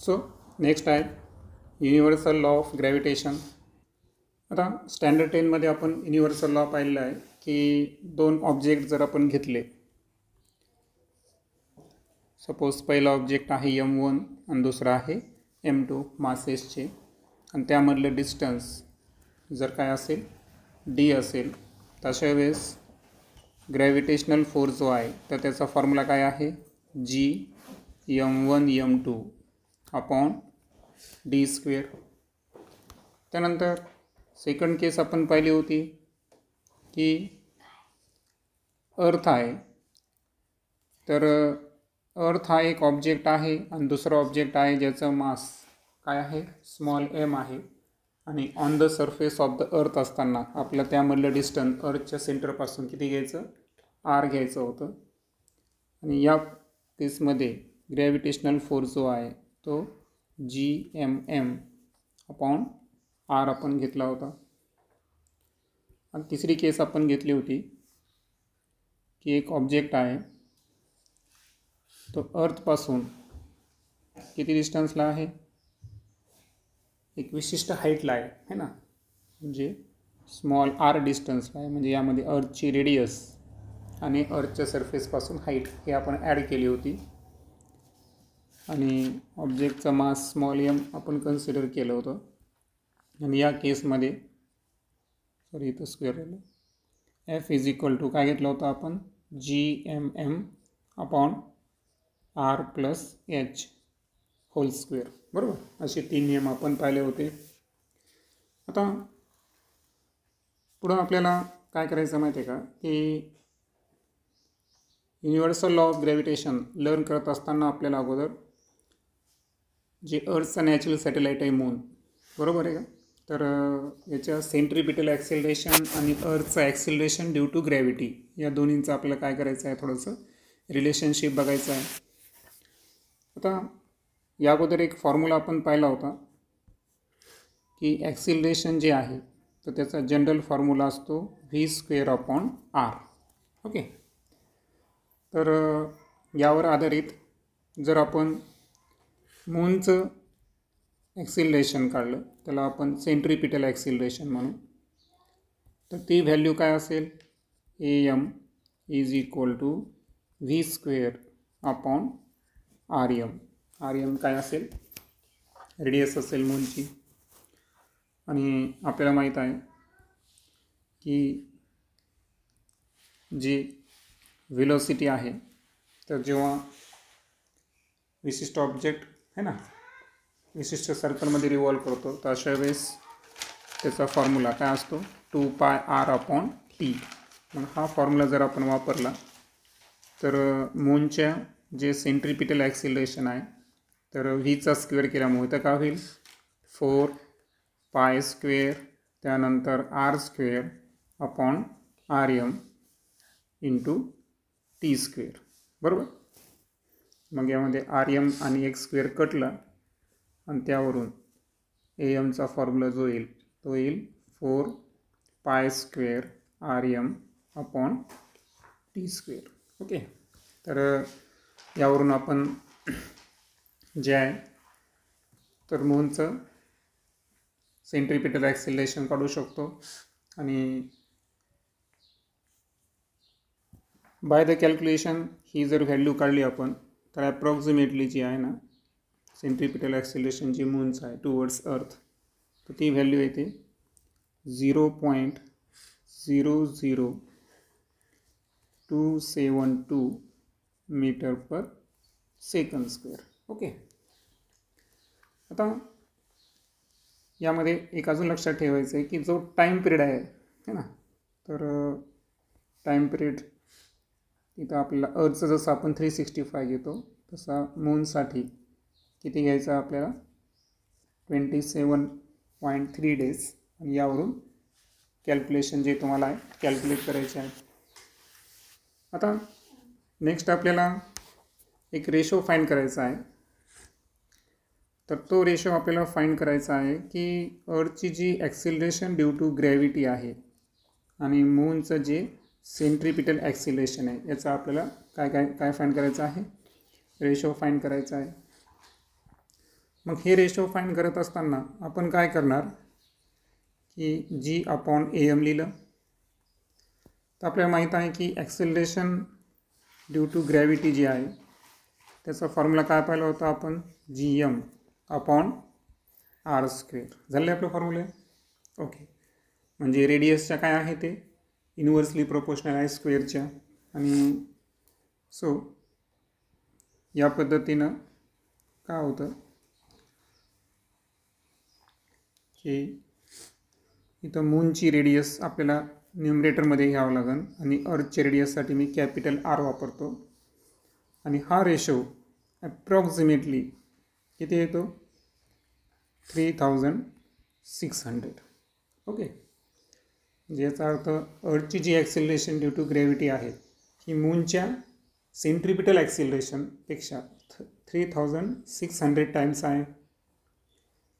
So next आहे universal law of gravitation. आता standard 10मध्ये आपण युनिव्हर्सल लॉ पाहिलेला आहे की दोन ऑब्जेक्ट जर आपण घेतले, सपोज पहिला ऑब्जेक्ट आहे M1 आणि दुसरा आहे M2 मासेसचे, आणि त्यामधलं डिस्टन्स जर काय असेल D असेल, तशा वेळेस ग्रॅव्हिटेशनल फोर्स जो आहे तर त्याचा फॉर्म्युला काय आहे G M1 M2 upon D². त्यानंतर सेकंड केस आपण पाहिली होती की अर्थ आहे, तर अर्थ हा एक ऑब्जेक्ट आहे आणि दुसरा ऑब्जेक्ट आहे ज्याचं मास काय आहे स्मॉल m आहे, आणि on the surface of the earth असताना आपलं त्यामधलं डिस्टन्स अर्थच्या सेंटरपासून किती घ्यायचं r घ्यायचं होतं. आणि या केसमध्ये ग्रॅव्हिटेशनल फोर्स जो आहे तो Gmm अपॉन r आपण घेतला होता. आणि तिसरी केस आपण घेतली होती की एक ऑब्जेक्ट आहे तो अर्थपासून किती डिस्टन्सला आहे, एक विशिष्ट हाईटला आहे ना, म्हणजे स्मॉल r डिस्टन्सला आहे. म्हणजे यामध्ये अर्थची रेडियस आणि अर्थच्या सरफेसपासून हाईट हे आपण ॲड केली होती, आणि ऑब्जेक्टचा मास स्मॉल m आपण कन्सिडर केलं होतं. आणि या केसमध्ये सॉरी इथं स्क्वेअर राहिलं, F इज इक्वल टू काय घेतलं होतं आपण Gmm upon r plus h whole square, बरोबर. असे तीन नियम आपण पाहिले होते. आता पुढं आपल्याला काय करायचं माहिती आहे का की universal law of gravitation learn करत असताना आपल्याला अगोदर जे अर्थचं नॅचरल सॅटेलाईट आहे मून, बरोबर आहे का, तर याच्या सेंट्रिपिटल ॲक्सिलरेशन आणि अर्थचं ॲक्सिलरेशन ड्यू टू ग्रॅव्हिटी या दोन्हींचं आपल्याला काय करायचं आहे थोडंसं रिलेशनशिप बघायचं आहे. आता या अगोदर एक फॉर्म्युला आपण पाहिला होता की ॲक्सिलरेशन जे आहे तर त्याचा जनरल फॉर्म्युला असतो v² अपॉन r. ओके, तर यावर आधारित जर आपण मूनचं ॲक्सिलरेशन काढलं, त्याला आपण सेंट्रिपिटल ॲक्सिलरेशन म्हणू, तर ती व्हॅल्यू काय असेल am is equal to v² upon rm. rm काय असेल रेडियस असेल मूनची. आणि आपल्याला माहीत आहे की जी व्हेलॉसिटी आहे तर जेव्हा विशिष्ट ऑब्जेक्ट है ना विशिष्ट सर्कलमध्ये रिव्हॉल्व करतो तर अशा वेळेस त्याचा फॉर्म्युला काय असतो 2πr अपॉन t. मग हा फॉर्म्युला जर आपण वापरला तर मूनच्या जे सेंट्रिपिटल ॲक्सिलरेशन आहे तर व्हीचा स्क्वेअर केल्यामुळे तर काय होईल 4π² त्यानंतर r² upon rm into t², बरोबर. मग यामध्ये rm आणि x² कटला आणि त्यावरून amचा फॉर्म्युला जो येईल तो येईल 4π² rm अपॉन t². ओके, तर यावरून आपण जे आहे तर मूनचं सेंट्रिपिटल ॲक्सिलरेशन काढू शकतो. आणि बाय द कॅल्क्युलेशन ही जर व्हॅल्यू काढली आपण तर ॲप्रॉक्सिमेटली जी आहे ना सेंट्रिपिटल ॲक्सिलरेशन जी मूनचं आहे टुवर्ड्स अर्थ, तर ती व्हॅल्यू येते 0.00272 मीटर पर सेकंड स्क्वेअर. ओके, आता यामध्ये एक अजून लक्षात ठेवायचं आहे की जो टाईम पिरियड आहे ना, तर टाईम पिरियड इथं आपल्याला अर्थचं जसं आपण 365 घेतो तसा मूनसाठी किती घ्यायचं आपल्याला 27.3 डेज. आणि यावरून कॅल्क्युलेशन जे तुम्हाला आहे कॅल्क्युलेट करायचे आहे. आता नेक्स्ट आपल्याला एक रेशो फाइंड करायचा आहे. तर तो रेशो आपल्याला फाइंड करायचा आहे की अर्थची जी ॲक्सिलरेशन ड्यू टू ग्रॅव्हिटी आहे आणि मूनचं जे सेंट्रिपिटल ॲक्सिलरेशन आहे याचा आपल्याला काय फाइंड करायचं आहे रेशो फाइंड करायचा आहे. मग हे रेशो फाइंड करत असताना आपण काय करणार की G/AM लिहिलं. तर आपल्याला माहीत आहे की ॲक्सेलरेशन ड्यू टू ग्रॅव्हिटी जी आहे त्याचा फॉर्म्युला काय पाहिला होता आपण, Gm/r². झाले आपलं फॉर्म्युले. ओके, म्हणजे रेडियसच्या काय आहे ते इन्व्हर्सली प्रोपोर्शनल आहे स्क्वेअरच्या. आणि सो या पद्धतीनं काय होतं की इथं मूनची रेडियस आपल्याला न्यूमरेटरमध्ये घ्यावं लागेल आणि अर्थच्या रेडियससाठी मी कॅपिटल R वापरतो. आणि हा रेशो ॲप्रॉक्सिमेटली किती येतो, 3600. ओके, म्हणजे याचा अर्थ अर्थची जी ॲक्सिलरेशन ड्यू टू ग्रॅव्हिटी आहे ही मूनच्या सेंट्रिपिटल ॲक्सिलरेशनपेक्षा 3600 टाइम्स आहे.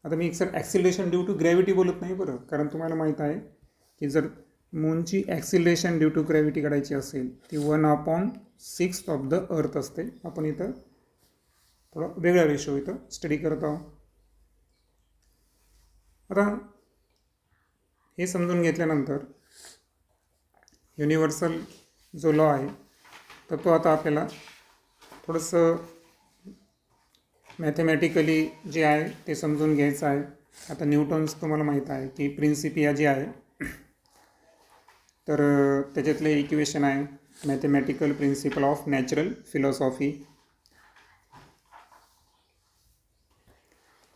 आता मी sir acceleration due to gravity बोलत नाही बरं, कारण तुम्हाला माहीत आहे की जर मूनची ॲक्सिलरेशन ड्यू टू ग्रॅव्हिटी काढायची असेल ती 1/6 ऑफ द अर्थ असते. आपण इथं थोडा वेगळा रेशो इथं स्टडी करत आहोत. आता हे समजून घेतल्यानंतर युनिव्हर्सल जो लॉ आहे तर तो आता आपल्याला थोडंसं मॅथमॅटिकली जे आहे ते समजून घ्यायचं आहे. आता न्यूटन्स तुम्हाला माहीत आहे की प्रिन्सिपिया जे आहे तर त्याच्यातले इक्वेशन आहे mathematical principle of natural philosophy.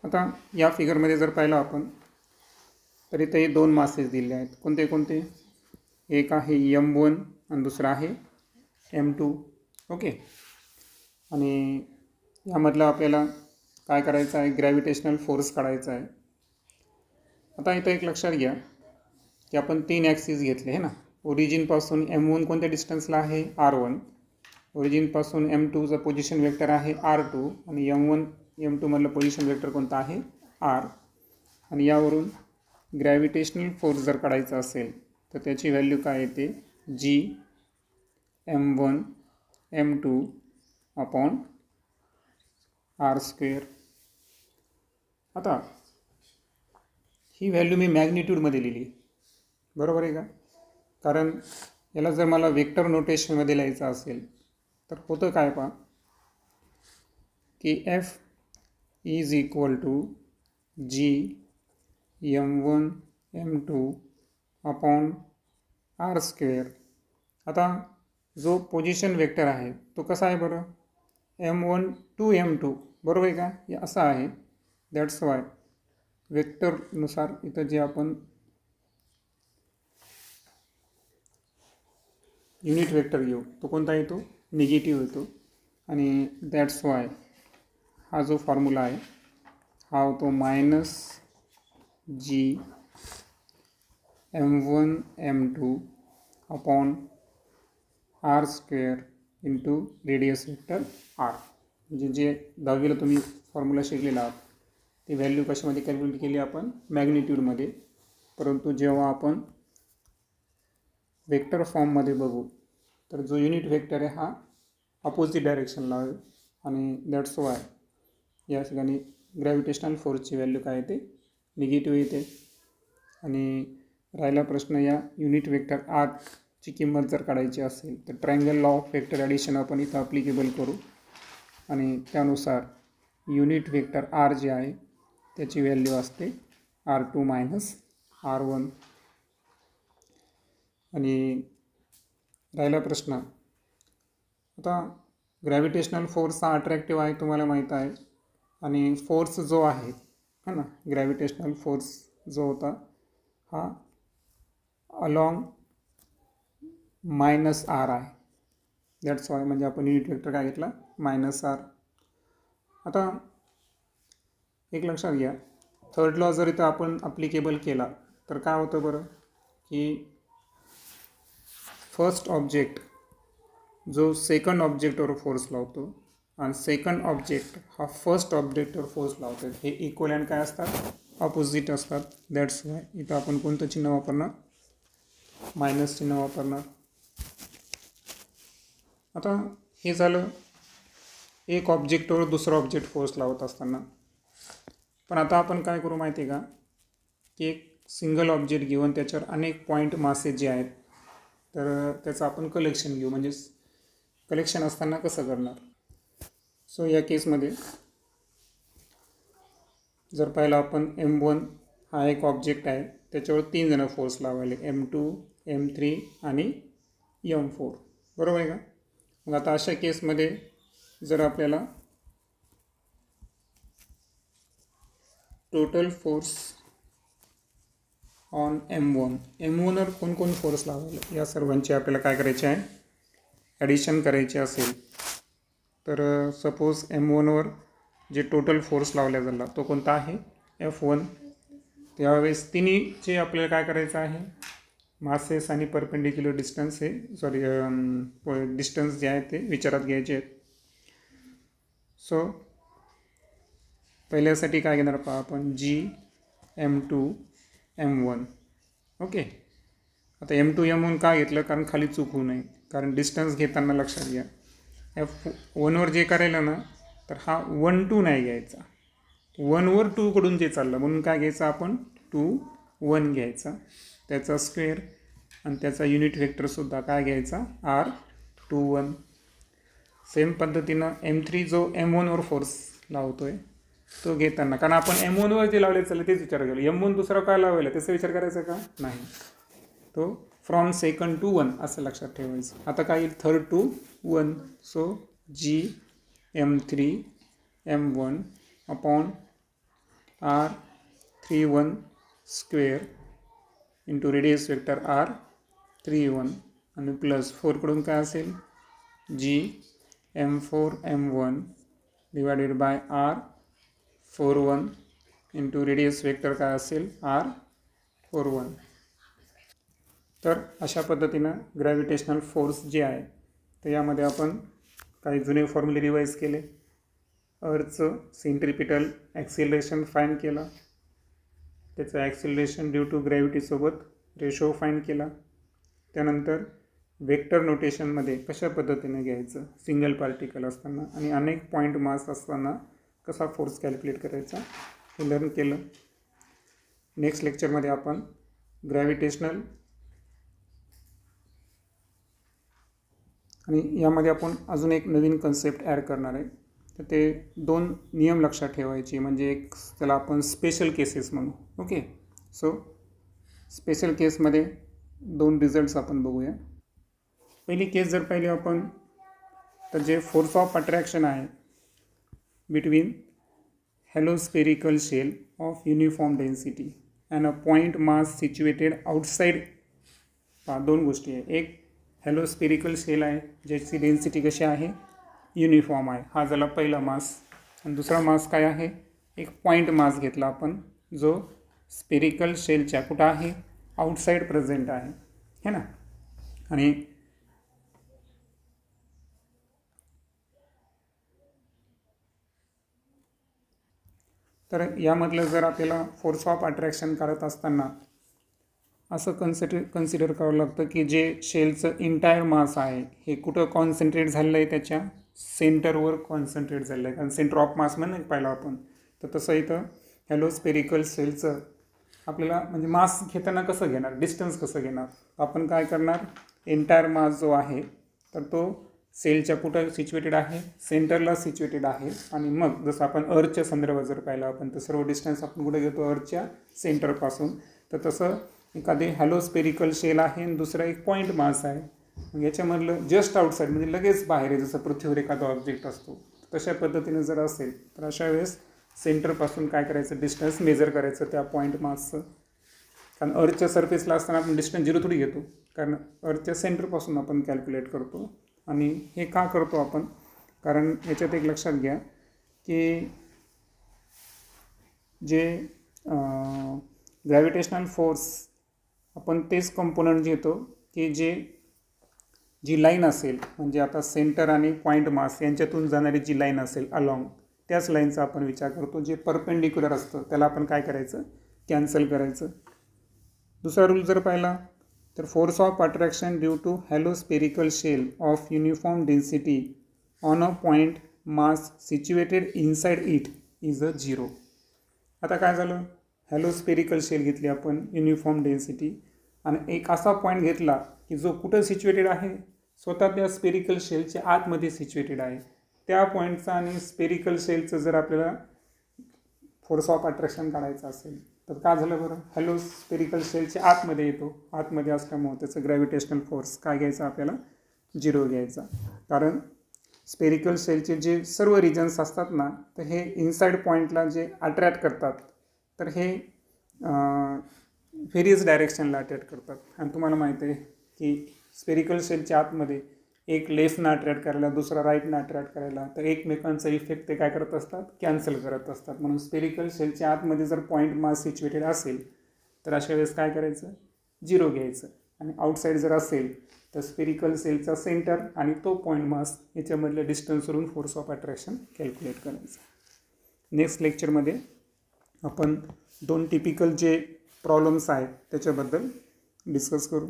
आता या फिगरमध्ये जर पाहिलं आपण तर इथे 2 मासेस दिले आहेत. कोणते कोणते, एक आहे M1 आणि दुसरा आहे M2. ओके, आणि यामधलं आपल्याला काय करायचं आहे, ग्रॅव्हिटेशनल फोर्स काढायचा आहे. आता इथं एक लक्षात घ्या की आपण 3 ॲक्सिस घेतले आहे ना. ओरिजिनपासून M1 कोणत्या डिस्टन्सला आहे, R1. ओरिजिनपासून M2चा पोझिशन वेक्टर आहे R2 आणि M1 M2 मधलं पोझिशन वेक्टर कोणता आहे, R. आणि यावरून ग्रॅव्हिटेशनल फोर्स जर काढायचा असेल तर त्याची व्हॅल्यू काय येते, Gm1m2/r². आता ही व्हॅल्यू मी मॅग्निट्यूडमध्ये लिहिली, बरोबर आहे का, कारण याला जर मला वेक्टर नोटेशनमध्ये लिहायचं असेल तर होतं काय पहा की F is equal to Gm1m2/r². आता जो पोझिशन वेक्टर आहे तो कसा आहे बरं, M1 to M2, बरोबर आहे का, हे असं आहे. दॅट्स वाय वेक्टरनुसार इथं जे आपण युनिट वेक्टर घेऊ तो कोणता येतो, निगेटिव्ह येतो. आणि दॅट्स वाय हा जो फॉर्म्युला आहे हा होतो -Gm1m2/r² into radius vector R. म्हणजे जे 10वीला तुम्ही फॉर्म्युला शिकलेला आहात ती व्हॅल्यू कशामध्ये कॅल्क्युलेट केली आपण, मॅग्निट्यूडमध्ये. परंतु जेव्हा आपण वेक्टर फॉर्ममध्ये बघू तर जो युनिट वेक्टर आहे हा अपोजिट डायरेक्शनला आहे आणि दॅट्स वाय या ठिकाणी ग्रॅव्हिटेशनल फोर्सची व्हॅल्यू काय येते, निगेटिव्ह येते. आणि राहिला प्रश्न या युनिट वेक्टर आरची किंमत जर काढायची असेल तर triangle law of vector addition आपण इथं अप्लिकेबल करू आणि त्यानुसार युनिट वेक्टर आर जे आहे त्याची व्हॅल्यू असते R2 - R1. आणि राहिला प्रश्न आता ग्रॅव्हिटेशनल फोर्स हा अट्रॅक्टिव्ह आहे तुम्हाला माहीत आहे. आणि फोर्स जो आहे है ना, ग्रॅव्हिटेशनल फोर्स जो होता हा अलॉंग -r आहे. दॅट्स वाय म्हणजे आपण युनिट वेक्टर काय घेतला, -r. आता एक लक्षात घ्या, थर्ड लॉ जर इथं आपण अप्लिकेबल केला तर काय होतं बरं की फर्स्ट ऑब्जेक्ट जो सेकंड ऑब्जेक्टवर फोर्स लावतो आणि सेकंड ऑब्जेक्ट हा फर्स्ट ऑब्जेक्टवर फोर्स लावतो, हे इक्वल अँड काय असतात, ऑपोजिट असतात. दॅट्स वाय इथं आपण कोणतं चिन्ह वापरणार, मायनस चिन्ह वापरणार. आता हे झालं एक ऑब्जेक्टवर दुसरा ऑब्जेक्ट फोर्स लावत असताना. पण आता आपण काय करू माहिती आहे का, की एक सिंगल ऑब्जेक्ट घेऊन त्याच्यावर अनेक पॉईंट मासेस जे आहेत तर त्याचं आपण कलेक्शन घेऊ. म्हणजे कलेक्शन असताना कसं करणार. सो या केसमध्ये जर पाहिलं आपण M1 हा एक ऑब्जेक्ट आहे, त्याच्यावर 3 जण फोर्स लावायले, M2, M3 आणि M4, बरोबर आहे का. मग आता अशा केसमध्ये जर आपल्याला टोटल फोर्स ऑन M1वर कोण फोर्स लावायला या सर्वांची आपल्याला काय करायचे आहे, ॲडिशन करायचे असेल तर सपोज M1वर जे टोटल फोर्स लावला झाला तो कोणता आहे, F1. त्यावेळेस तिन्हीचे आपल्याला काय करायचं आहे, मासेस आणि परपेंडिक्युलर डिस्टन्स डिस्टन्स जे आहे ते विचारात घ्यायचे आहेत. सो पहिल्यासाठी काय घेणार पहा आपण, G M2 M1. ओके. आता M2 M1 का घेतलं, कारण खाली चूक होऊ नये, कारण डिस्टन्स घेताना लक्षात घ्या F1वर जे करायला ना तर हा 1 2 नाही घ्यायचा, 1वर 2 कडून जे चाललं म्हणून काय घ्यायचं आपण 2 1 घ्यायचा, त्याचा स्क्वेअर आणि त्याचा युनिट वेक्टरसुद्धा काय घ्यायचा R21. सेम पद्धतीनं M3 जो M1वर फोर्स लावतोय तो घेताना, कारण आपण M1वर जे लावले चालले तेच विचार केलं, M1 दुसरा काय लावायला त्याचा विचार करायचा का नाही, तो फ्रॉम सेकंड टू 1 असं लक्षात ठेवायचं. आता काय येईल, third to 1. So G M3 M1 upon R31 square into radius vector R31 आणि प्लस 4 कडून काय असेल G M4 M1 divided by R41 into radius vector काय असेल R41. तर अशा पद्धतीनं ग्रॅव्हिटेशनल फोर्स जे आहे तर यामध्ये आपण काही जुने फॉर्म्युले रिवाईज केले. अर्थचं सेंट्रिपिटल ॲक्सिलरेशन फाईंड केलं, त्याचं ॲक्सिलरेशन ड्यू टू ग्रॅव्हिटीसोबत रेशो फाईंड केला. त्यानंतर वेक्टर नोटेशनमध्ये कशा पद्धतीने घ्यायचं सिंगल पार्टिकल असताना आणि अनेक पॉईंट मास असताना कसा फोर्स कॅल्क्युलेट करायचा हे लर्न केलं. नेक्स्ट लेक्चरमध्ये आपण ग्रॅव्हिटेशनल आणि यामध्ये आपण अजून एक नवीन कन्सेप्ट ॲड करणार आहे. तर ते 2 नियम लक्षात ठेवायचे, म्हणजे एक त्याला आपण स्पेशल केसेस म्हणू. ओके. सो स्पेशल केसमध्ये 2 रिझल्ट्स आपण बघूया. पहिली केस जर पाहिली आपण तर जे फोर्स ऑफ अट्रॅक्शन आहे between hollow spherical shell of uniform density and a point mass situated outside. 2 गोष्टी आहे, एक हॅलोस्पेरिकल शेल आहे ज्याची डेन्सिटी कशी आहे युनिफॉर्म आहे, हा झाला पहिला मास. आणि दुसरा मास काय आहे, एक पॉईंट मास घेतला आपण जो स्पेरिकल शेलच्या कुठं आहे आउटसाइड प्रेझेंट आहे है ना. आणि तर यामधलं जर आपल्याला फोर्स ऑफ अट्रॅक्शन करत असताना असं कन्सिडर करावं लागतं की जे शेलचं इंटायर मास आहे हे कुठं कॉन्सन्ट्रेट झालेलं आहे, त्याच्या सेंटरवर कॉन्सन्ट्रेट झालेलं आहे, कारण सेंटर ऑफ मास म्हणून पाहिलं आपण. तर तसं इथं हॅलोस्पेरिकल शेलचं आपल्याला म्हणजे मास घेताना कसं घेणार, डिस्टन्स कसं घेणार, आपण काय करणार, एंटायर मास जो आहे तर तो सेलच्या कुठं सिच्युएटेड आहे, सेंटरला सिच्युएटेड आहे. आणि मग जसं आपण अर्थच्या संदर्भात जर पाहिलं आपण तर सर्व डिस्टन्स आपण कुठे घेतो अर्थच्या सेंटरपासून. तर तसं एखादे हॅलोस्पेरिकल शेल आहे आणि दुसरा एक पॉईंट मास आहे, मग याच्यामधलं जस्ट आउटसाईड म्हणजे लगेच बाहेर आहे, जसं पृथ्वीवर एखादा ऑब्जेक्ट असतो तशा पद्धतीने जर असेल तर अशा वेळेस सेंटरपासून काय करायचं डिस्टन्स मेजर करायचं त्या पॉईंट मासचं. कारण अर्थच्या सरफेसला असताना आपण डिस्टन्स 0 थोडी घेतो, कारण अर्थच्या सेंटरपासून आपण कॅल्क्युलेट करतो. आणि हे का करतो आपण, कारण याच्यात एक लक्षात घ्या की जे ग्रॅव्हिटेशनल फोर्स आपण तेच कंपोनंट घेतो की जी लाईन असेल, म्हणजे आता सेंटर आणि पॉईंट मास यांच्यातून जाणारी जी लाईन असेल अलॉंग, त्याच लाईनचा आपण विचार करतो. जे परपेंडिक्युलर असतं त्याला आपण काय करायचं कॅन्सल करायचं. दुसरा रूल जर पाहिला तर force of attraction due to hollow spherical shell of uniform density on a point mass situated inside it is a 0. आता काय झालं, हॅलो स्पेरिकल शेल घेतली आपण, युनिफॉर्म डेन्सिटी, आणि एक असा पॉईंट घेतला की जो कुठं सिच्युएटेड आहे, स्वतः त्या स्पेरिकल शेलच्या आतमध्ये सिच्युएटेड आहे. त्या पॉईंटचा आणि स्पेरिकल शेलचं जर आपल्याला फोर्स ऑफ अट्रॅक्शन काढायचं असेल तर काय झालं बरं, हॅलो स्पेरिकल शेलच्या आतमध्ये येतो. आतमध्ये असल्यामुळे त्याचं ग्रॅव्हिटेशनल फोर्स काय घ्यायचा आपल्याला, 0 घ्यायचा. कारण स्पेरिकल शेलचे जे सर्व रिजन्स असतात ना, तर हे इनसाईड पॉईंटला जे अट्रॅक्ट करतात, तर हे व्हेरियस डायरेक्शनला अट्रॅक्ट करतात. आणि तुम्हाला माहिती आहे की स्पेरिकल शेलच्या आतमध्ये एक लेफ्टनं अट्रॅक्ट करायला, दुसरा राईटनं अट्रॅक्ट करायला, तर एकमेकांचा इफेक्ट ते काय करत असतात, कॅन्सल करत असतात. म्हणून स्पेरिकल शेलच्या आतमध्ये जर पॉईंट मास सिच्युएटेड असेल तर अशा वेळेस काय करायचं, 0 घ्यायचं. आणि आउटसाईड जर असेल तर स्पेरिकल शेलचा सेंटर आणि तो पॉईंट मास याच्यामधल्या डिस्टन्सवरून फोर्स ऑफ अट्रॅक्शन कॅल्क्युलेट करायचं. नेक्स्ट लेक्चरमध्ये आपण 2 टिपिकल जे प्रॉब्लेम्स आहेत त्याच्याबद्दल डिस्कस करू.